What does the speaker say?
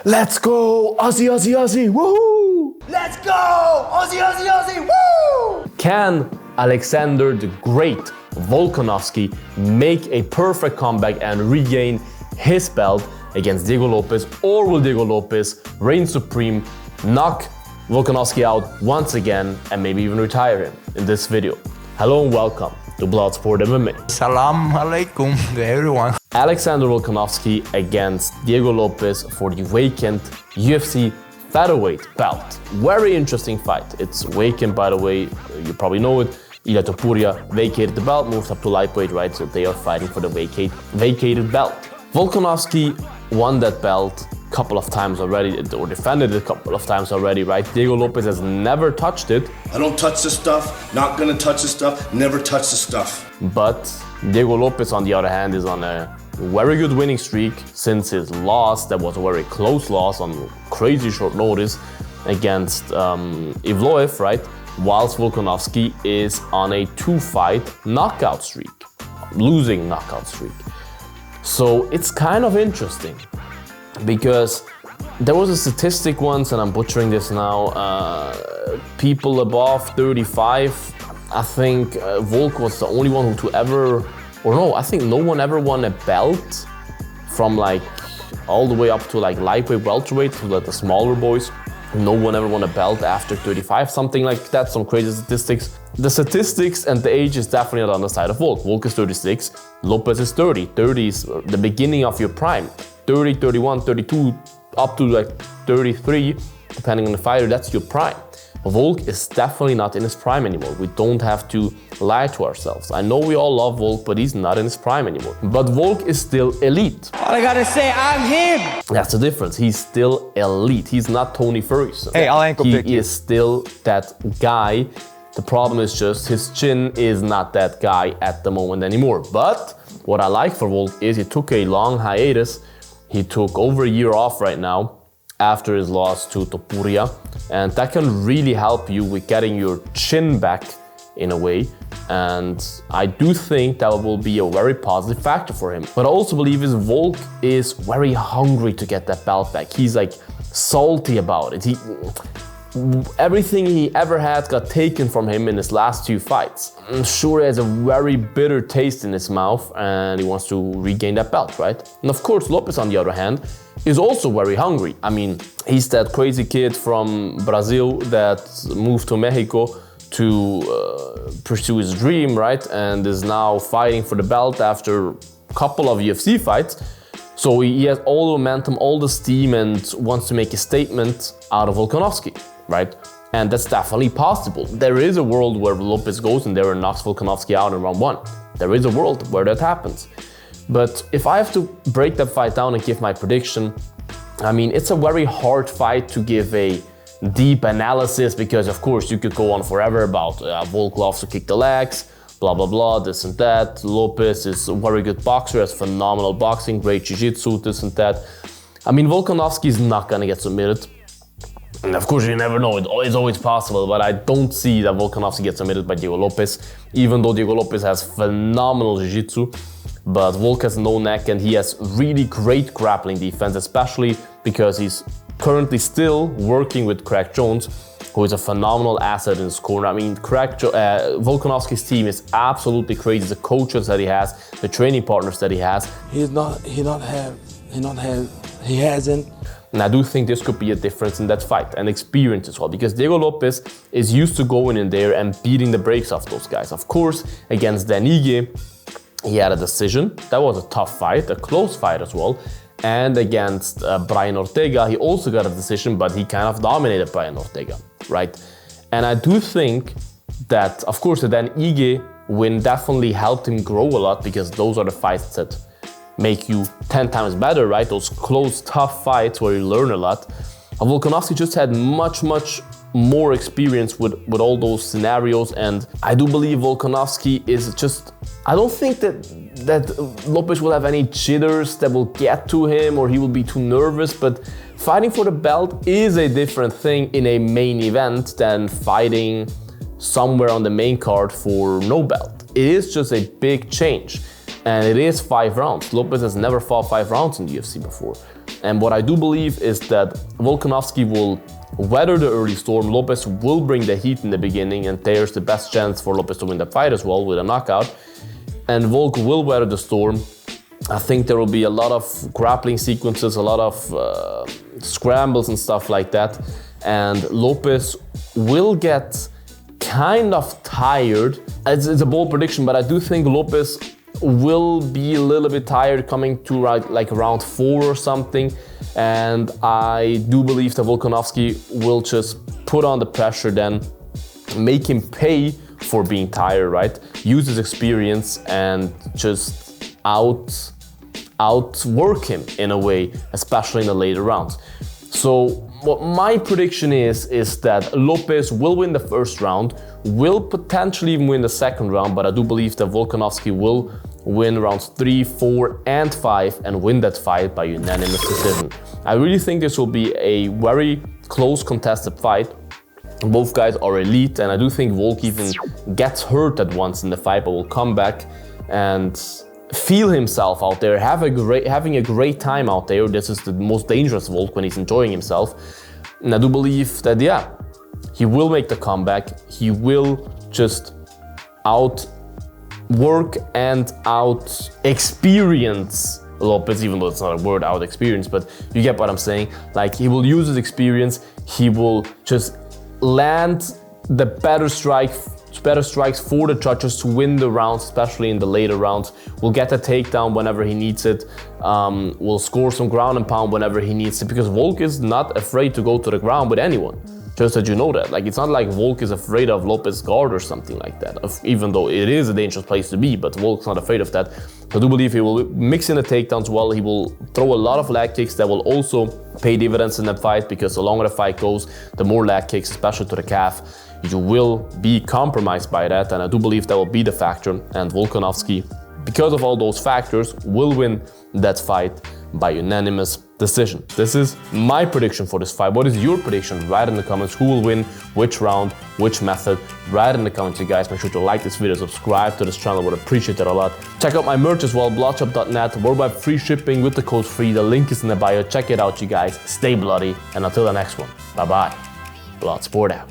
Let's go! Aussie, Aussie, Aussie! Woohoo! Let's go! Aussie, Aussie, Aussie! Woo! Can Alexander the Great Volkanovski make a perfect comeback and regain his belt against Diego Lopes, or will Diego Lopes reign supreme, knock Volkanovski out once again, and maybe even retire him in this video? Hello and welcome to Bloodsport MMA. Salam alaikum to everyone. Alexander Volkanovski against Diego Lopes for the vacant UFC Featherweight Belt. Very interesting fight. It's vacant, by the way, you probably know it. Ilia Topuria vacated the belt, moved up to lightweight, right? So they are fighting for the vacated belt. Volkanovski won that belt a couple of times already, or defended it a couple of times already, right? Diego Lopes has never touched it. I don't touch this stuff, not gonna touch this stuff, never touch this stuff. But Diego Lopes, on the other hand, is on a very good winning streak since his loss. That was a very close loss on crazy short notice against Evloev, right? Whilst Volkanovski is on a 2-fight knockout streak, losing knockout streak. So it's kind of interesting because there was a statistic once, and I'm butchering this now, people above 35, I think Volk was the only one to ever, or no, I think no one ever won a belt from like all the way up to like lightweight welterweight, so that the smaller boys. No one ever won a belt after 35, something like that, some crazy statistics. The statistics and the age is definitely not on the side of Volk. Volk is 36, Lopes is 30. 30 is the beginning of your prime. 30, 31, 32, up to like 33, depending on the fighter, that's your prime. Volk is definitely not in his prime anymore. We don't have to lie to ourselves. I know we all love Volk, but he's not in his prime anymore. But Volk is still elite. All I gotta say, I'm him. That's the difference. He's still elite. He's not Tony Ferguson. Hey, I'll ankle pick you. He is still that guy. The problem is just his chin is not that guy at the moment anymore. But what I like for Volk is he took a long hiatus. He took over a year off right now after his loss to Topuria, and that can really help you with getting your chin back in a way, and I do think that will be a very positive factor for him. But I also believe is Volk is very hungry to get that belt back. He's like salty about it. Everything he ever had got taken from him in his last 2 fights. I'm sure he has a very bitter taste in his mouth and he wants to regain that belt, right? And of course, Lopes, on the other hand, is also very hungry. I mean, he's that crazy kid from Brazil that moved to Mexico to pursue his dream, right? And is now fighting for the belt after a couple of UFC fights. So he has all the momentum, all the steam, and wants to make a statement out of Volkanovski, right? And that's definitely possible. There is a world where Lopes goes in there and knocks Volkanovski out in round 1. There is a world where that happens. But if I have to break that fight down and give my prediction, I mean, it's a very hard fight to give a deep analysis because, of course, you could go on forever about Volk loves to kick the legs, blah, blah, blah, this and that. Lopes is a very good boxer, has phenomenal boxing, great jiu-jitsu, this and that. I mean, Volkanovski is not gonna get submitted. And of course, you never know, it's always possible, but I don't see that Volkanovski gets submitted by Diego Lopes, even though Diego Lopes has phenomenal jiu-jitsu. But Volk has no neck and he has really great grappling defense, especially because he's currently still working with Craig Jones, who is a phenomenal asset in his corner. I mean, Volkanovski's team is absolutely crazy. The coaches that he has, the training partners that he has. He hasn't. And I do think this could be a difference in that fight and experience as well, because Diego Lopes is used to going in there and beating the brakes off those guys. Of course, against Danige, he had a decision. That was a tough fight, a close fight as well. And against Brian Ortega, he also got a decision, but he kind of dominated Brian Ortega, right? And I do think that, of course, the Danige win definitely helped him grow a lot, because those are the fights that make you 10 times better, right? Those close, tough fights where you learn a lot. Volkanovski just had much more experience with all those scenarios, and I do believe Volkanovski is just, I don't think that Lopes will have any jitters that will get to him or he will be too nervous, but fighting for the belt is a different thing in a main event than fighting somewhere on the main card for no belt. It is just a big change. And it is 5 rounds. Lopes has never fought 5 rounds in the UFC before. And what I do believe is that Volkanovski will weather the early storm. Lopes will bring the heat in the beginning, and there's the best chance for Lopes to win the fight as well with a knockout. And Volk will weather the storm. I think there will be a lot of grappling sequences, a lot of scrambles and stuff like that. And Lopes will get kind of tired. It's a bold prediction, but I do think Lopes will be a little bit tired coming to like round 4 or something. And I do believe that Volkanovski will just put on the pressure then, make him pay for being tired, right? Use his experience and just outwork him in a way, especially in the later rounds. So what my prediction is that Lopes will win the first round, will potentially even win the second round, but I do believe that Volkanovski will win rounds 3, 4, and 5 and win that fight by unanimous decision. I really think this will be a very close contested fight. Both guys are elite, and I do think Volk even gets hurt at once in the fight, but will come back and feel himself out there, having a great time out there. This is the most dangerous Volk when he's enjoying himself. And I do believe that, yeah, he will make the comeback. He will just outwork and out-experience Lopes, even though it's not a word, out-experience, but you get what I'm saying. Like, he will use his experience. He will just land the better strikes for the judges to win the rounds, especially in the later rounds. Will get a takedown whenever he needs it. Will score some ground and pound whenever he needs it, because Volk is not afraid to go to the ground with anyone. Just that you know that. Like, it's not like Volk is afraid of Lopes' guard or something like that, even though it is a dangerous place to be, but Volk's not afraid of that. I do believe he will mix in the takedowns well. He will throw a lot of leg kicks that will also pay dividends in that fight, because the longer the fight goes, the more leg kicks, especially to the calf, you will be compromised by that, and I do believe that will be the factor. And Volkanovski, because of all those factors, will win that fight by unanimous decision. This is my prediction for this fight. What is your prediction? Write in the comments who will win, which round, which method. Write in the comments, you guys. Make sure to like this video, subscribe to this channel, would appreciate it a lot. Check out my merch as well, bloodshop.net, worldwide free shipping with the code FREE. The link is in the bio. Check it out, you guys. Stay bloody, and until the next one, bye-bye. Bloodsport out.